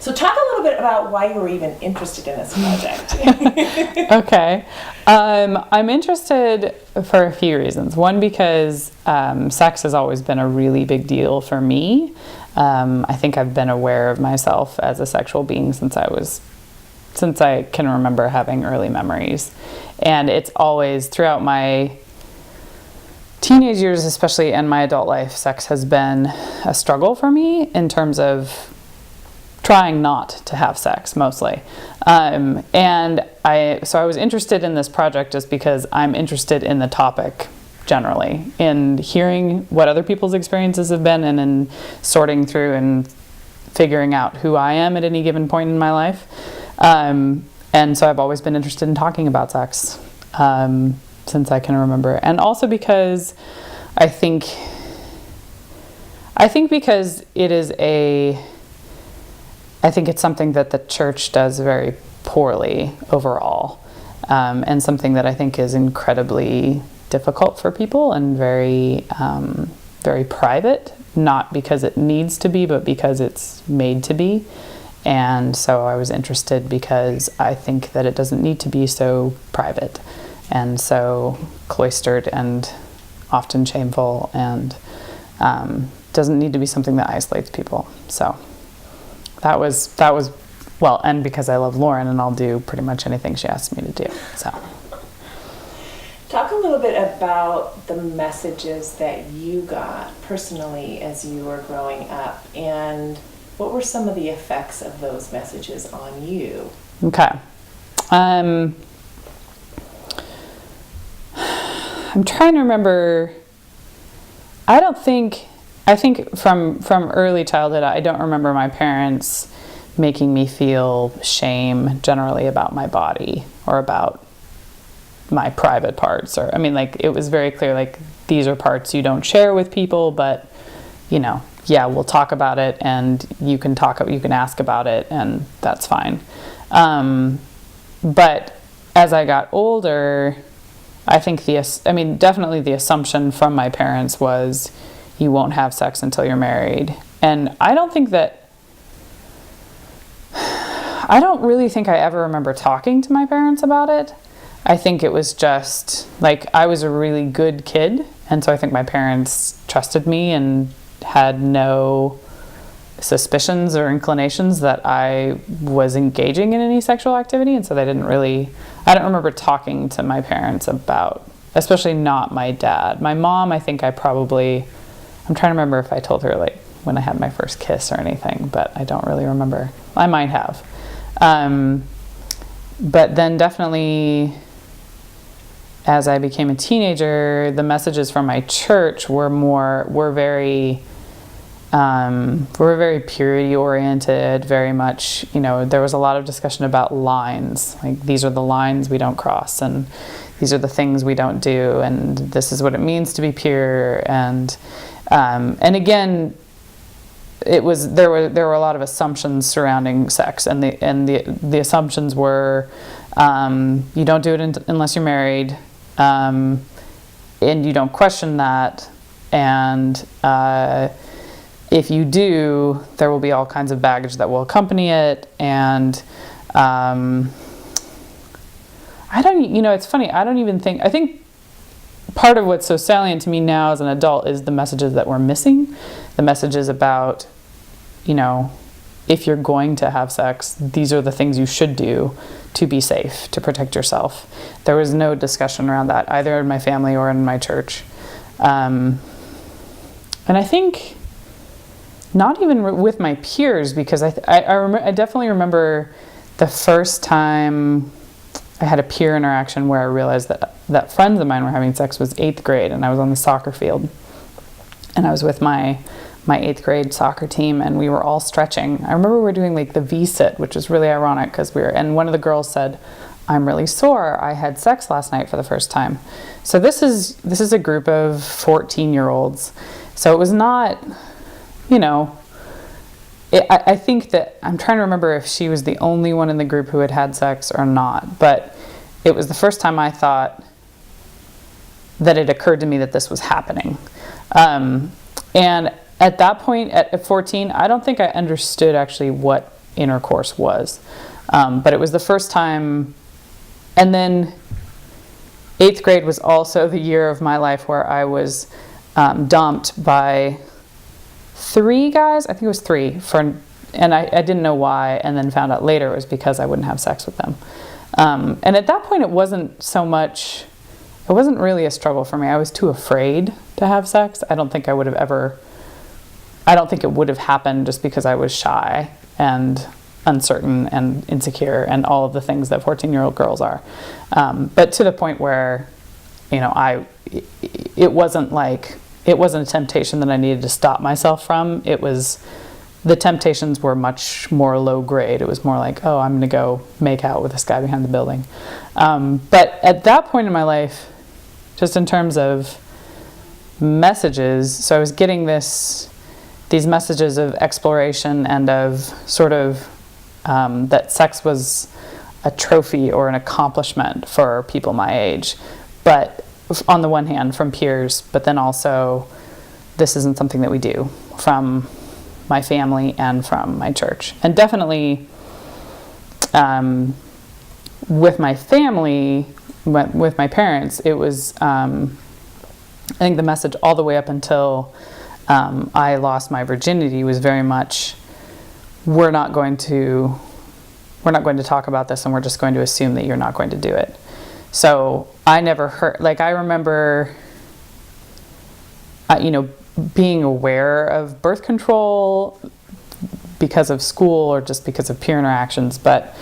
So talk a little bit about why you were even interested in this project. Okay. I'm interested for a few reasons. One, because sex has always been a really big deal for me. I think I've been aware of myself as a sexual being since I can remember having early memories. And it's always, throughout my teenage years especially, and my adult life, sex has been a struggle for me in terms of trying not to have sex, mostly. So I was interested in this project just because I'm interested in the topic generally, in hearing what other people's experiences have been, and in sorting through and figuring out who I am at any given point in my life. And so I've always been interested in talking about sex since I can remember. And also because I think because I think it's something that the church does very poorly overall, and something that I think is incredibly difficult for people and very, very private, not because it needs to be, but because it's made to be. And so I was interested because I think that it doesn't need to be so private and so cloistered and often shameful, and doesn't need to be something that isolates people. So that was well, and because I love Lauren and I'll do pretty much anything she asks me to do. So Talk a little bit about the messages that you got personally as you were growing up, and what were some of the effects of those messages on you? Okay. I'm trying to remember. I think from early childhood, I don't remember my parents making me feel shame generally about my body or about my private parts. Or, I mean, like, it was very clear, like, these are parts you don't share with people, but, you know, yeah, we'll talk about it, and you can ask about it, and that's fine. But as I got older, I think definitely the assumption from my parents was you won't have sex until you're married. And I don't really think I ever remember talking to my parents about it. I think it was just, like, I was a really good kid, and so I think my parents trusted me and had no suspicions or inclinations that I was engaging in any sexual activity, and so I don't remember talking to my parents about, especially not my dad. My mom, I think I'm trying to remember if I told her, like, when I had my first kiss or anything, but I don't really remember. I might have. But then definitely, as I became a teenager, the messages from my church were very purity oriented, very much, there was a lot of discussion about lines, like, these are the lines we don't cross, and these are the things we don't do, and this is what it means to be pure. And again, there were a lot of assumptions surrounding sex, and the assumptions were, you don't do it unless you're married, and you don't question that, and if you do, there will be all kinds of baggage that will accompany it. And it's funny, I think part of what's so salient to me now as an adult is the messages that we're missing, the messages about, if you're going to have sex, these are the things you should do to be safe, to protect yourself. There was no discussion around that, either in my family or in my church. And I think not even with my peers, because I definitely remember the first time I had a peer interaction where I realized that friends of mine were having sex was 8th grade, and I was on the soccer field, and I was with my 8th grade soccer team, and we were all stretching. I remember we were doing, like, the V-sit, which was really ironic because and one of the girls said, "I'm really sore. I had sex last night for the first time." So this is a group of 14-year-olds. So it was not, I think that, I'm trying to remember if she was the only one in the group who had sex or not, but it was the first time I thought that it occurred to me that this was happening. And at that point, at 14, I don't think I understood actually what intercourse was. But it was the first time, and then 8th grade was also the year of my life where I was dumped by 3 guys. I think it was 3 and I didn't know why, and then found out later it was because I wouldn't have sex with them. And at that point, it wasn't really a struggle for me. I was too afraid to have sex. I don't think it would have happened just because I was shy and uncertain and insecure and all of the things that 14-year-old girls are. But to the point where, it wasn't a temptation that I needed to stop myself from. The temptations were much more low grade. It was more like, oh, I'm going to go make out with this guy behind the building. But at that point in my life, just in terms of messages, so I was getting these messages of exploration and of sort of that sex was a trophy or an accomplishment for people my age. But on the one hand, from peers, but then also this isn't something that we do, from my family and from my church. And definitely with my family, with my parents, it was, I think the message all the way up until I lost my virginity was very much, we're not going to talk about this, and we're just going to assume that you're not going to do it. So I never heard, I remember, being aware of birth control because of school or just because of peer interactions, but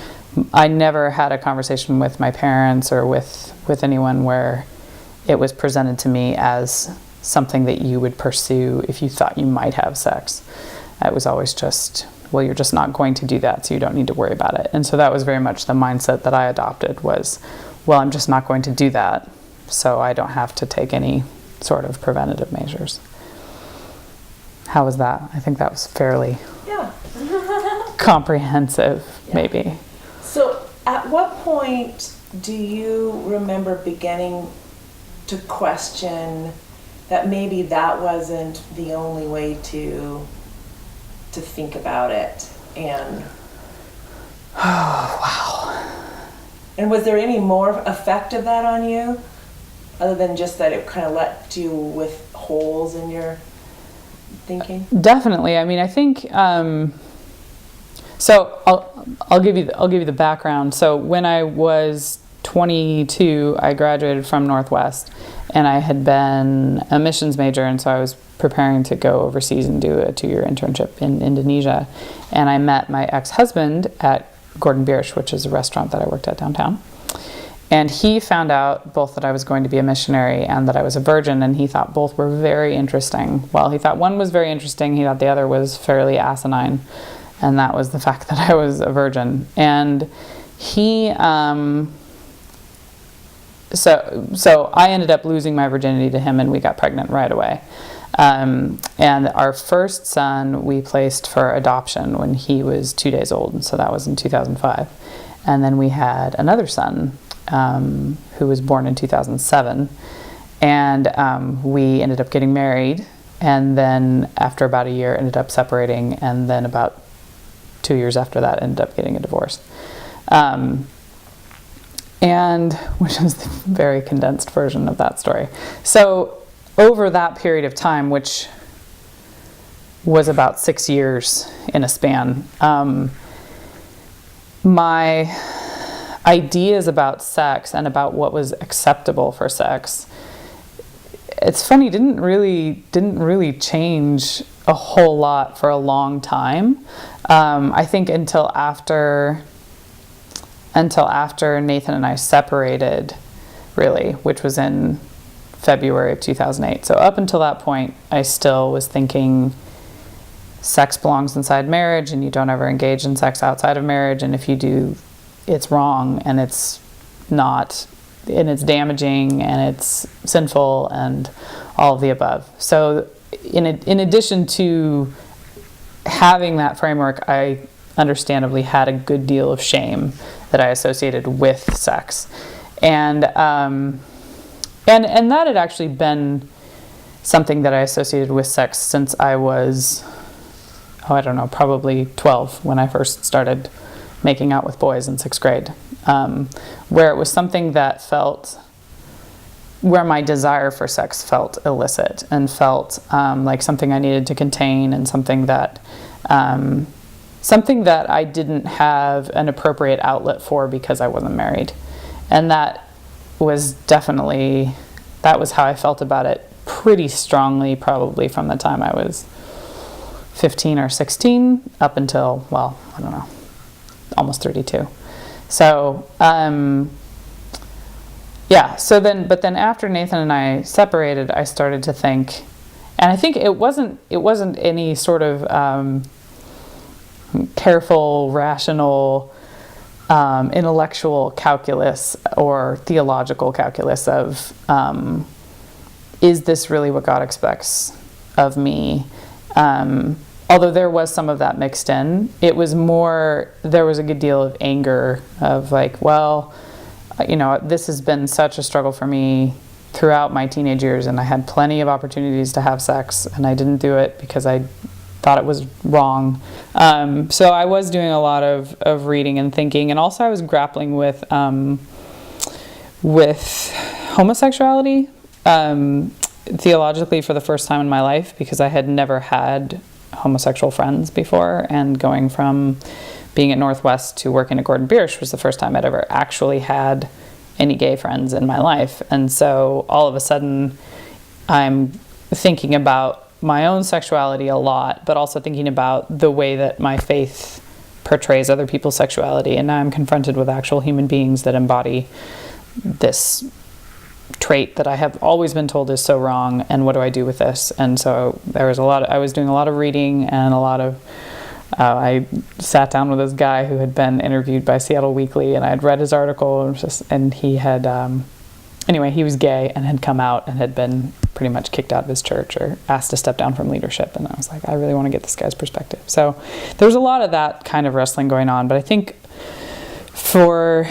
I never had a conversation with my parents or with anyone where it was presented to me as something that you would pursue if you thought you might have sex. It was always just, well, you're just not going to do that, so you don't need to worry about it. And so that was very much the mindset that I adopted was, well, I'm just not going to do that, so I don't have to take any sort of preventative measures. How was that? I think that was fairly comprehensive, maybe. So at what point do you remember beginning to question that maybe that wasn't the only way to think about it? And oh, wow. And was there any more effect of that on you other than just that it kind of left you with holes in your thinking? Definitely. I mean, I think so I'll give you the background. So when I was 22, I graduated from Northwest, and I had been a missions major, and so I was preparing to go overseas and do a 2-year internship in Indonesia. And I met my ex-husband at Gordon Biersch, which is a restaurant that I worked at downtown. And he found out both that I was going to be a missionary and that I was a virgin, and he thought both were very interesting. Well, he thought one was very interesting, he thought the other was fairly asinine, and that was the fact that I was a virgin. And he, so I ended up losing my virginity to him, and we got pregnant right away. And our first son we placed for adoption when he was 2 days old, and so that was in 2005. And then we had another son who was born in 2007, and we ended up getting married, and then after about a year ended up separating, and then about 2 years after that ended up getting a divorce, and which is the very condensed version of that story. So over that period of time, which was about 6 years in a span, my ideas about sex and about what was acceptable for sex, it's funny, didn't really change a whole lot for a long time. I think until after Nathan and I separated, really, which was in February of 2008. So up until that point, I still was thinking sex belongs inside marriage, and you don't ever engage in sex outside of marriage, and if you do, it's wrong, and it's not, and it's damaging, and it's sinful, and all of the above. So in addition to having that framework, I understandably had a good deal of shame that I associated with sex, and that had actually been something that I associated with sex since I was I don't know, probably 12 when I first started making out with boys in 6th grade, where it was something that where my desire for sex felt illicit and felt like something I needed to contain, and something that I didn't have an appropriate outlet for because I wasn't married. And that was how I felt about it pretty strongly, probably from the time I was 15 or 16 up until, well, I don't know, almost 32. So, but then after Nathan and I separated, I started to think, and I think it wasn't any sort of careful, rational, intellectual calculus or theological calculus of, is this really what God expects of me? Although there was some of that mixed in, it was more, there was a good deal of anger of like, well, this has been such a struggle for me throughout my teenage years, and I had plenty of opportunities to have sex, and I didn't do it because I thought it was wrong. So I was doing a lot of reading and thinking, and also I was grappling with homosexuality theologically for the first time in my life, because I had never had homosexual friends before, and going from being at Northwest to working at Gordon Biersch was the first time I'd ever actually had any gay friends in my life. And so all of a sudden I'm thinking about my own sexuality a lot, but also thinking about the way that my faith portrays other people's sexuality. And now I'm confronted with actual human beings that embody this trait that I have always been told is so wrong, and what do I do with this? And so I was doing a lot of reading, and I sat down with this guy who had been interviewed by Seattle Weekly, and I had read his article, and he had, he was gay and had come out and had been pretty much kicked out of his church or asked to step down from leadership. And I was like, I really want to get this guy's perspective. So there's a lot of that kind of wrestling going on. But I think for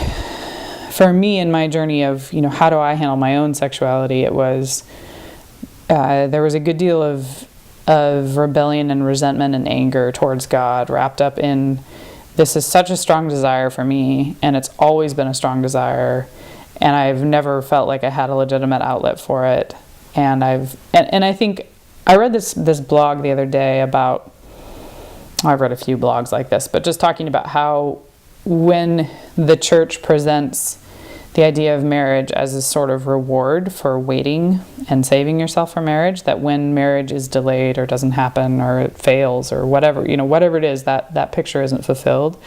me in my journey of, how do I handle my own sexuality, it was, there was a good deal of rebellion and resentment and anger towards God wrapped up in, this is such a strong desire for me, and it's always been a strong desire, and I've never felt like I had a legitimate outlet for it. And I think I read this blog the other day about, I've read a few blogs like this, but just talking about how when the church presents the idea of marriage as a sort of reward for waiting and saving yourself for marriage, that when marriage is delayed or doesn't happen or it fails or whatever, whatever it is, that picture isn't fulfilled,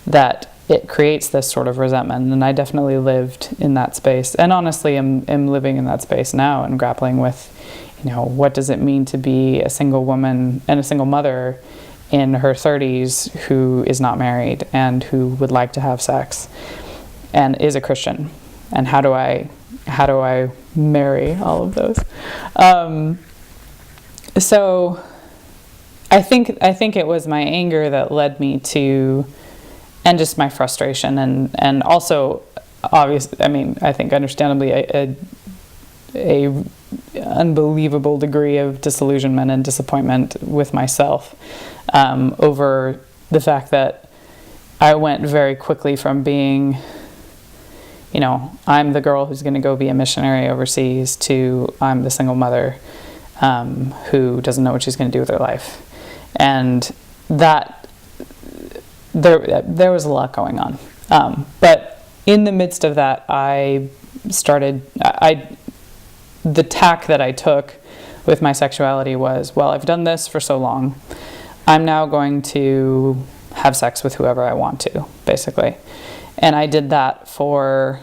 that it creates this sort of resentment. And I definitely lived in that space, and honestly am living in that space now and grappling with, what does it mean to be a single woman and a single mother in her 30s who is not married and who would like to have sex and is a Christian, and how do I marry all of those? So I think it was my anger that led me to, and just my frustration, and also obviously, I think understandably a unbelievable degree of disillusionment and disappointment with myself over the fact that I went very quickly from being, I'm the girl who's going to go be a missionary overseas, to I'm the single mother who doesn't know what she's going to do with her life. And that there was a lot going on. But in the midst of that, the tack that I took with my sexuality was, well, I've done this for so long, I'm now going to have sex with whoever I want to, basically. And I did that for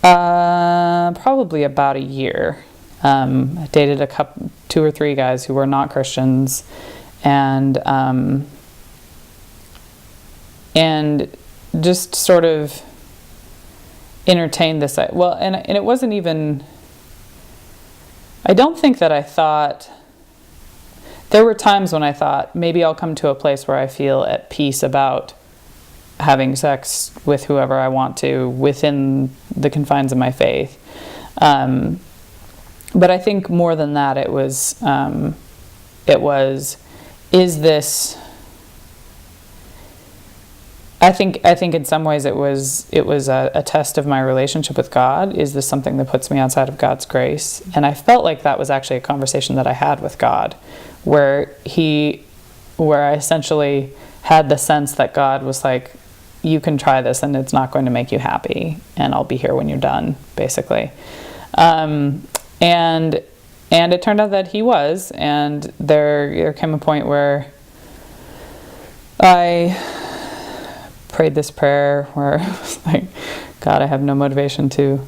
probably about a year. I dated two or three guys who were not Christians, and just sort of entertained this. Well, and it wasn't even, I don't think that I thought, there were times when I thought, maybe I'll come to a place where I feel at peace about having sex with whoever I want to within the confines of my faith. But I think more than that, it was it was, is this, I think in some ways it was a test of my relationship with God. Is this something that puts me outside of God's grace? And I felt like that was actually a conversation that I had with God, where I essentially had the sense that God was like, you can try this and it's not going to make you happy, and I'll be here when you're done, basically. And it turned out that he was, and there came a point where I prayed this prayer where I was like, God, I have no motivation to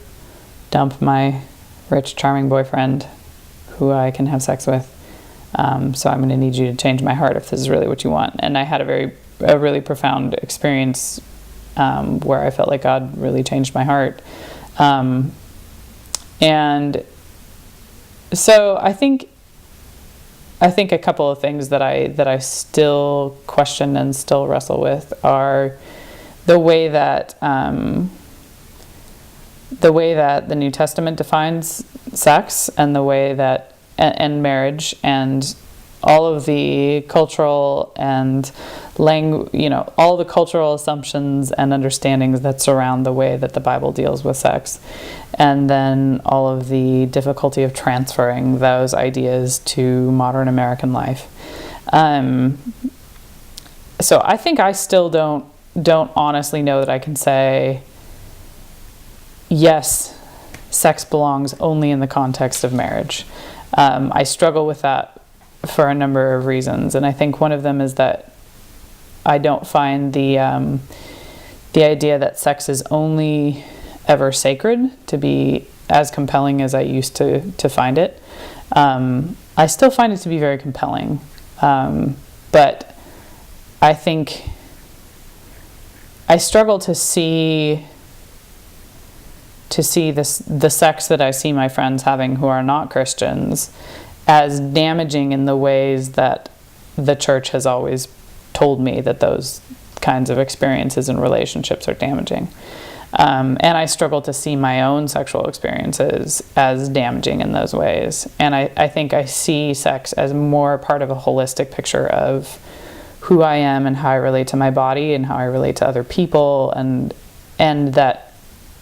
dump my rich, charming boyfriend who I can have sex with. So I'm going to need you to change my heart if this is really what you want. And I had a really profound experience where I felt like God really changed my heart. And so I think a couple of things that I still question and still wrestle with are the way that the New Testament defines sex, and the way that and marriage, and all of the cultural and all the cultural assumptions and understandings that surround the way that the Bible deals with sex, and then all of the difficulty of transferring those ideas to modern American life. So I think I still don't honestly know that I can say, yes, sex belongs only in the context of marriage. I struggle with that for a number of reasons, and I think one of them is that I don't find the idea that sex is only ever sacred to be as compelling as I used to find it. I still find it to be very compelling, but I think I struggle to see the sex that I see my friends having who are not Christians as damaging in the ways that the church has always told me that those kinds of experiences and relationships are damaging. And I struggle to see my own sexual experiences as damaging in those ways. And I think I see sex as more part of a holistic picture of who I am and how I relate to my body and how I relate to other people, and that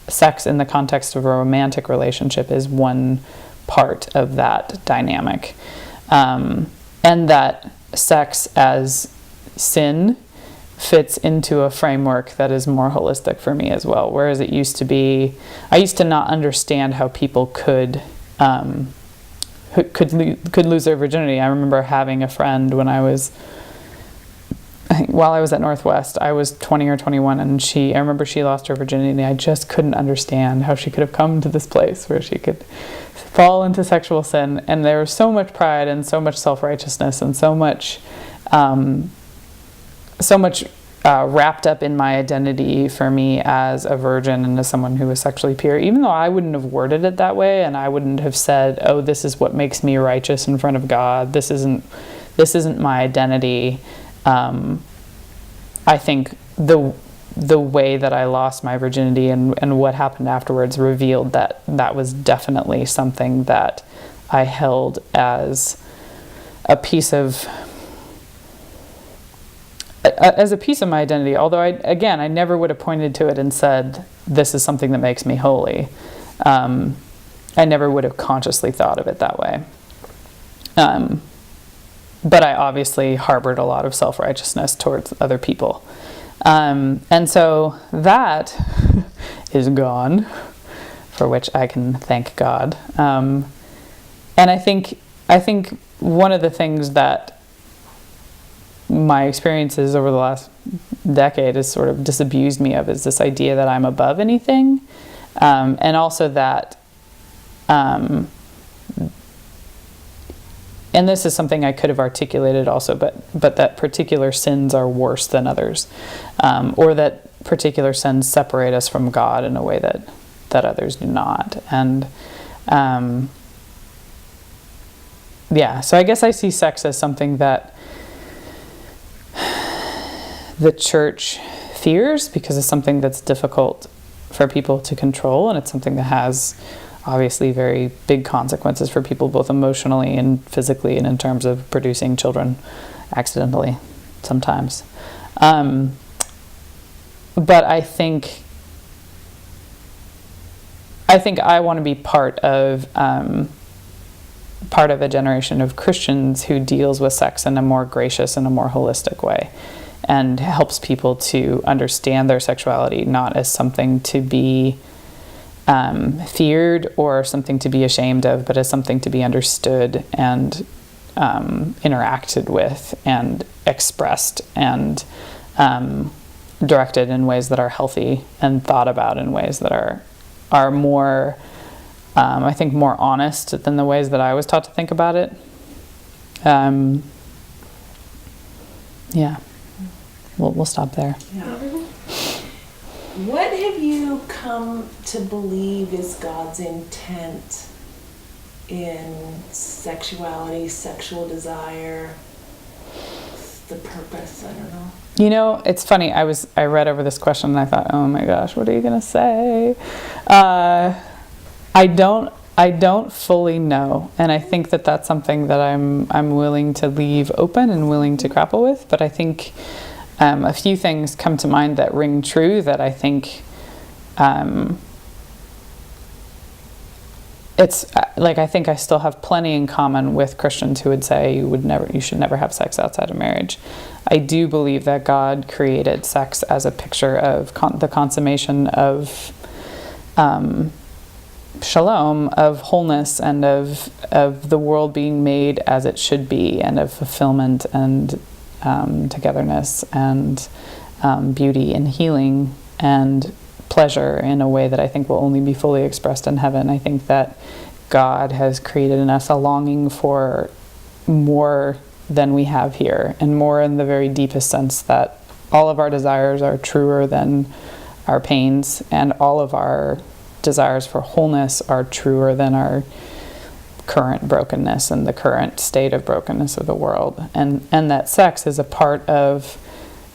sex in the context of a romantic relationship is one part of that dynamic. And that sex as sin fits into a framework that is more holistic for me as well. Whereas I used to not understand how people could lose their virginity. I remember having a friend while I was at Northwest, I was 20 or 21, and I remember she lost her virginity, and I just couldn't understand how she could have come to this place where she could fall into sexual sin. And there was so much pride and so much self-righteousness and so much wrapped up in my identity for me as a virgin and as someone who was sexually pure, even though I wouldn't have worded it that way, and I wouldn't have said, oh, this is what makes me righteous in front of God. This isn't my identity. I think the way that I lost my virginity and what happened afterwards revealed that was definitely something that I held as a piece of my identity. Although I never would have pointed to it and said, this is something that makes me holy. I never would have consciously thought of it that way. But I obviously harbored a lot of self-righteousness towards other people. And so that is gone, for which I can thank God. And I think one of the things that my experiences over the last decade has sort of disabused me of is this idea that I'm above anything. And also that, and this is something I could have articulated also, but that particular sins are worse than others, or that particular sins separate us from God in a way that others do not. And so I guess I see sex as something that the church fears because it's something that's difficult for people to control, and it's something that has obviously very big consequences for people, both emotionally and physically, and in terms of producing children accidentally sometimes. But I think I want to be part of a generation of Christians who deals with sex in a more gracious and a more holistic way, and helps people to understand their sexuality not as something to be feared or something to be ashamed of, but as something to be understood and interacted with and expressed and directed in ways that are healthy and thought about in ways that are more, I think, more honest than the ways that I was taught to think about it. Yeah, we'll stop there. Yeah. What have you come to believe is God's intent in sexuality, sexual desire, the purpose? I don't know. You know, it's funny. I read over this question and I thought, oh my gosh, what are you gonna say? I don't fully know, and I think that that's something that I'm willing to leave open and willing to grapple with. But I think a few things come to mind that ring true. That I think it's like, I think I still have plenty in common with Christians who would say you should never have sex outside of marriage. I do believe that God created sex as a picture of the consummation of shalom, of wholeness, and of the world being made as it should be, and of fulfillment and togetherness and beauty and healing and pleasure in a way that I think will only be fully expressed in heaven. I think that God has created in us a longing for more than we have here, and more in the very deepest sense that all of our desires are truer than our pains, and all of our desires for wholeness are truer than our current brokenness and the current state of brokenness of the world, and that sex is a part of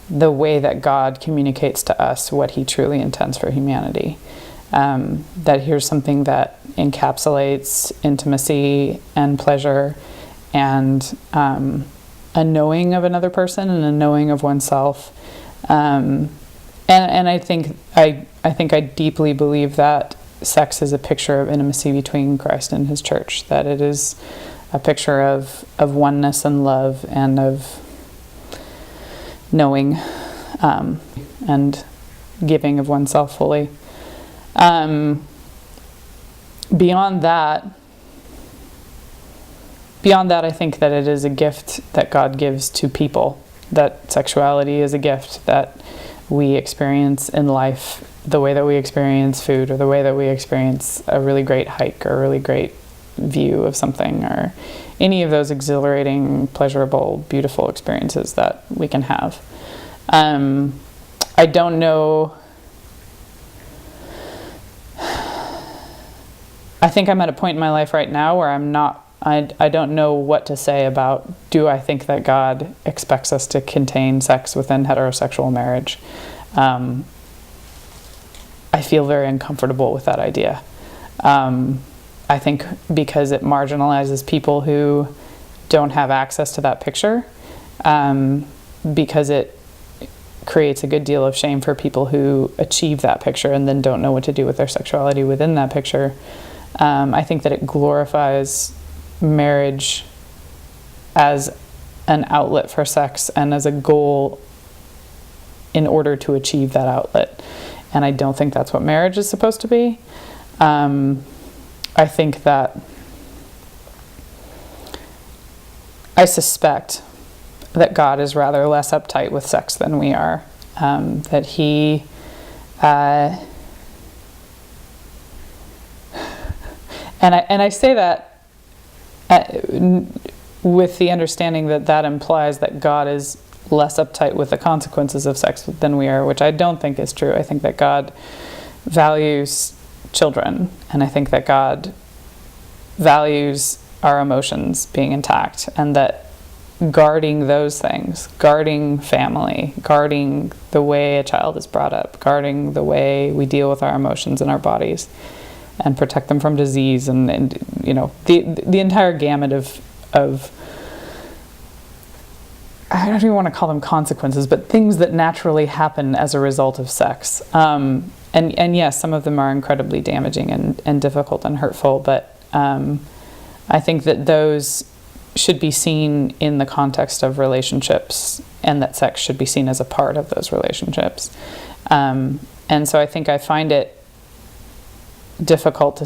the way that God communicates to us what he truly intends for humanity. That here's something that encapsulates intimacy and pleasure and a knowing of another person and a knowing of oneself. And I think I deeply believe that sex is a picture of intimacy between Christ and his church, that it is a picture of oneness and love and of knowing and giving of oneself fully. Beyond that, I think that it is a gift that God gives to people, that sexuality is a gift that we experience in life the way that we experience food, or the way that we experience a really great hike or a really great view of something, or any of those exhilarating, pleasurable, beautiful experiences that we can have. I don't know. I think I'm at a point in my life right now where I don't know what to say about, do I think that God expects us to contain sex within heterosexual marriage? I feel very uncomfortable with that idea. I think because it marginalizes people who don't have access to that picture, because it creates a good deal of shame for people who achieve that picture and then don't know what to do with their sexuality within that picture. I think that it glorifies marriage as an outlet for sex and as a goal in order to achieve that outlet. And I don't think that's what marriage is supposed to be. I think that I suspect that God is rather less uptight with sex than we are. That he and I say that with the understanding that that implies that God is less uptight with the consequences of sex than we are, which I don't think is true. I think that God values children, and I think that God values our emotions being intact, and that guarding those things, guarding family, guarding the way a child is brought up, guarding the way we deal with our emotions and our bodies, and protect them from disease, and you know, the entire gamut of I don't even want to call them consequences, but things that naturally happen as a result of sex. And yes, some of them are incredibly damaging and difficult and hurtful, but I think that those should be seen in the context of relationships, and that sex should be seen as a part of those relationships. And so I think I find it difficult to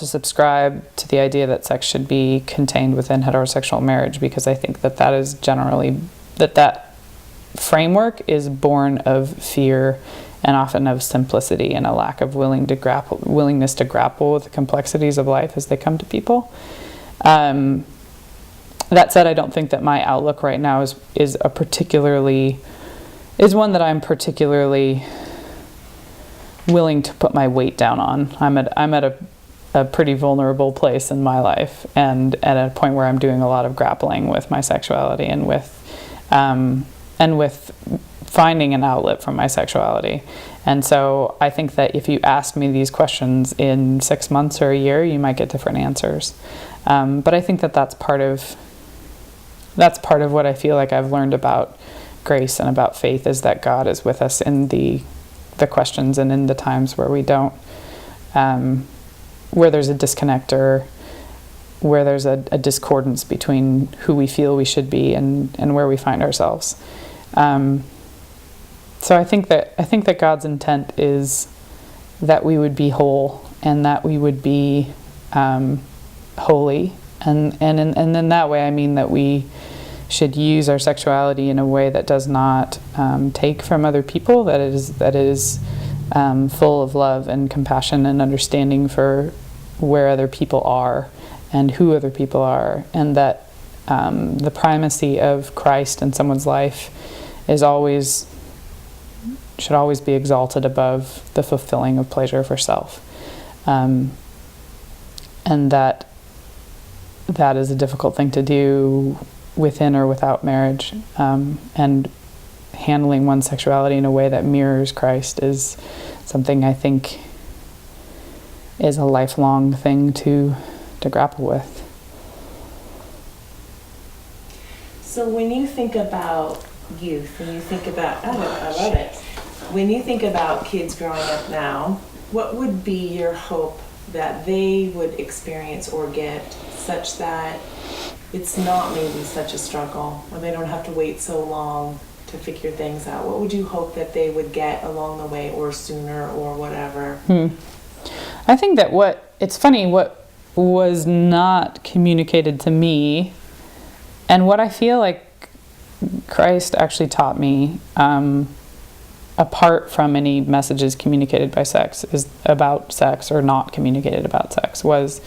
subscribe to the idea that sex should be contained within heterosexual marriage, because I think that is generally, that framework is born of fear and often of simplicity and a lack of willingness to grapple with the complexities of life as they come to people. That said, I don't think that my outlook right now is one that I'm particularly willing to put my weight down on. I'm at a pretty vulnerable place in my life, and at a point where I'm doing a lot of grappling with my sexuality and with finding an outlet from my sexuality. And so I think that if you asked me these questions in 6 months or a year, you might get different answers. But I think that's part of what I feel like I've learned about grace and about faith, is that God is with us in the questions and in the times where we don't, where there's a disconnect, or where there's a discordance between who we feel we should be and where we find ourselves. So I think that God's intent is that we would be whole, and that we would be holy, and in that way I mean that we should use our sexuality in a way that does not take from other people, that is full of love and compassion and understanding for where other people are and who other people are, and that the primacy of Christ in someone's life should always be exalted above the fulfilling of pleasure for self, and that is a difficult thing to do within or without marriage, and handling one's sexuality in a way that mirrors Christ is something I think is a lifelong thing to grapple with. So when you think about youth, and you think about, I love it. When you think about kids growing up now, what would be your hope that they would experience or get, such that it's not maybe such a struggle, or they don't have to wait so long to figure things out? What would you hope that they would get along the way, or sooner, or whatever? I think that it's funny, what was not communicated to me, and what I feel like Christ actually taught me, apart from any messages communicated by sex, is about sex, or not communicated about sex, was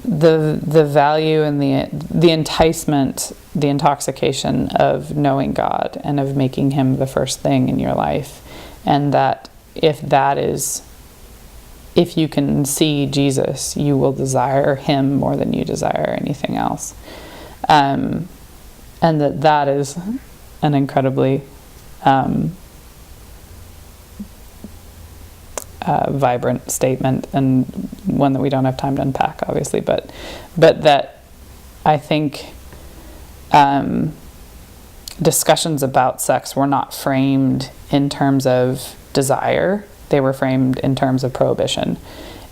the value and the enticement, the intoxication of knowing God and of making Him the first thing in your life, and that if you can see Jesus, you will desire Him more than you desire anything else, and that is an incredibly vibrant statement, and one that we don't have time to unpack, obviously, but that I think discussions about sex were not framed in terms of desire, they were framed in terms of prohibition.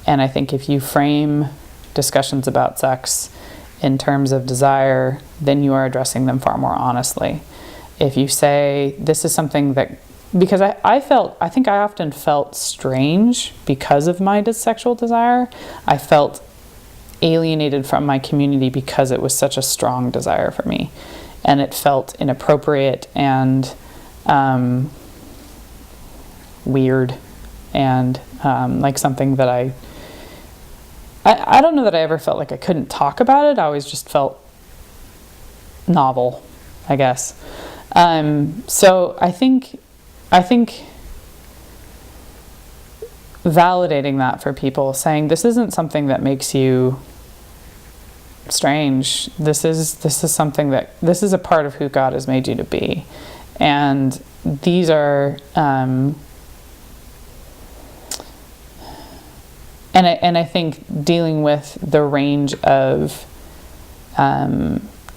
And I think if you frame discussions about sex in terms of desire, then you are addressing them far more honestly. If you say, this is something that, because I think I often felt strange because of my sexual desire. I felt alienated from my community because it was such a strong desire for me. And it felt inappropriate and weird, and like something that I don't know that I ever felt like I couldn't talk about it. I always just felt novel, I guess. So I think validating that for people, saying this isn't something that makes you strange. This is something this is a part of who God has made you to be, And these are, and I think dealing with the range of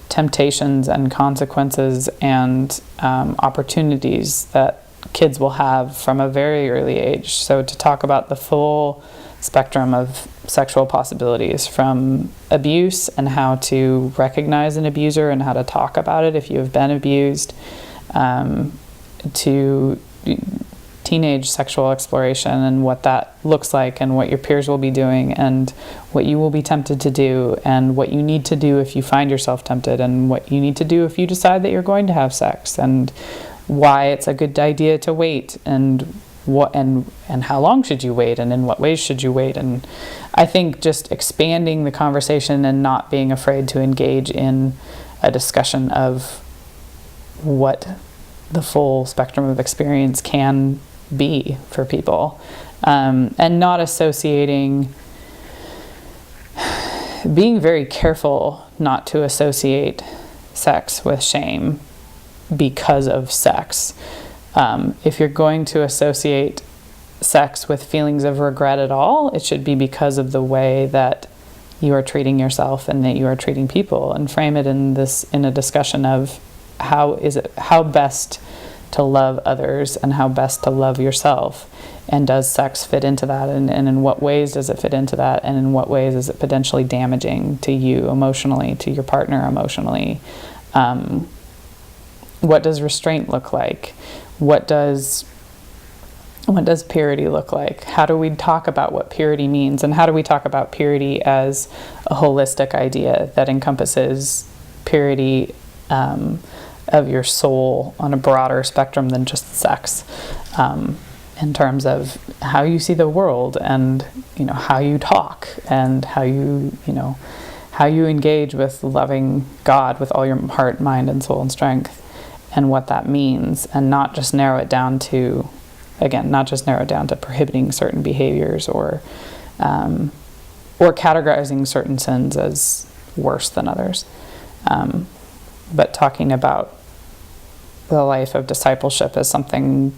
temptations and consequences and opportunities that kids will have from a very early age. So to talk about the full spectrum of sexual possibilities, from abuse and how to recognize an abuser and how to talk about it if you have been abused, to teenage sexual exploration and what that looks like and what your peers will be doing and what you will be tempted to do and what you need to do if you find yourself tempted and what you need to do if you decide that you're going to have sex, and why it's a good idea to wait, and what and how long should you wait, and in what ways should you wait. And I think just expanding the conversation and not being afraid to engage in a discussion of what the full spectrum of experience can be for people, and not associating, being very careful not to associate sex with shame because of sex. If you're going to associate sex with feelings of regret at all, it should be because of the way that you are treating yourself and that you are treating people, and frame it in a discussion of how best to love others and how best to love yourself, and does sex fit into that, and in what ways does it fit into that, and in what ways is it potentially damaging to you emotionally, to your partner emotionally. What does restraint look like? What does purity look like? How do we talk about what purity means? And how do we talk about purity as a holistic idea that encompasses purity of your soul on a broader spectrum than just sex, in terms of how you see the world, and how you talk, and how you engage with loving God with all your heart, mind, and soul and strength, and what that means, and not just narrow it down to prohibiting certain behaviors or categorizing certain sins as worse than others, but talking about the life of discipleship as something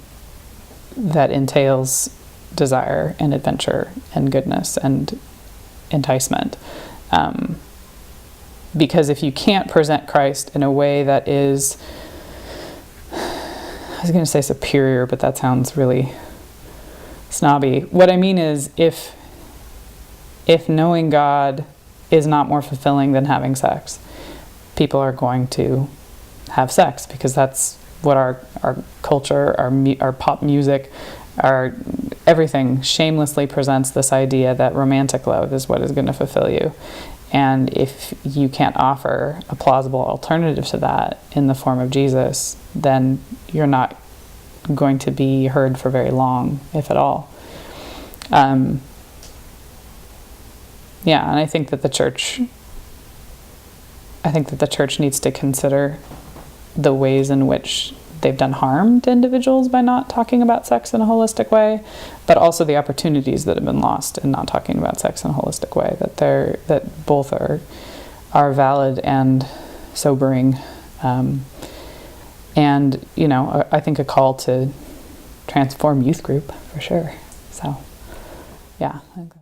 that entails desire and adventure and goodness and enticement. Because if you can't present Christ in a way that is, I was going to say superior, but that sounds really snobby. What I mean is, if knowing God is not more fulfilling than having sex, people are going to have sex, because that's what our culture, our pop music, our everything shamelessly presents this idea that romantic love is what is going to fulfill you. And if you can't offer a plausible alternative to that in the form of Jesus, then you're not going to be heard for very long, if at all. And I think that the church needs to consider the ways in which they've done harm to individuals by not talking about sex in a holistic way, but also the opportunities that have been lost in not talking about sex in a holistic way. That both are valid and sobering, and I think a call to transform youth group for sure. So, yeah. I think